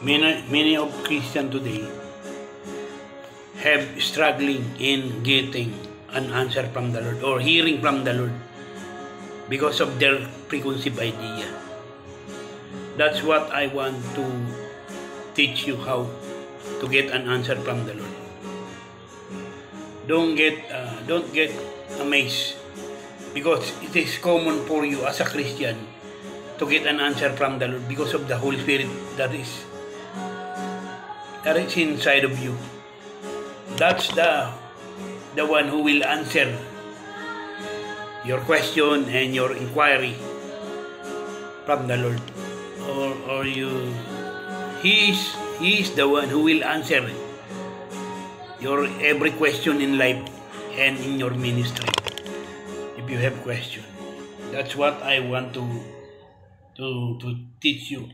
Many of Christians today have struggling in getting an answer from the Lord or hearing from the Lord because of their preconceived idea. That's what I want to teach you, how to get an answer from the Lord. Don't get amazed, because it is common for you as a Christian to get an answer from the Lord because of the Holy Spirit that is inside of you. That's the one who will answer your question and your inquiry from the Lord. Or you, He is the one who will answer your every question in life and in your ministry. If you have question, that's what I want to teach you.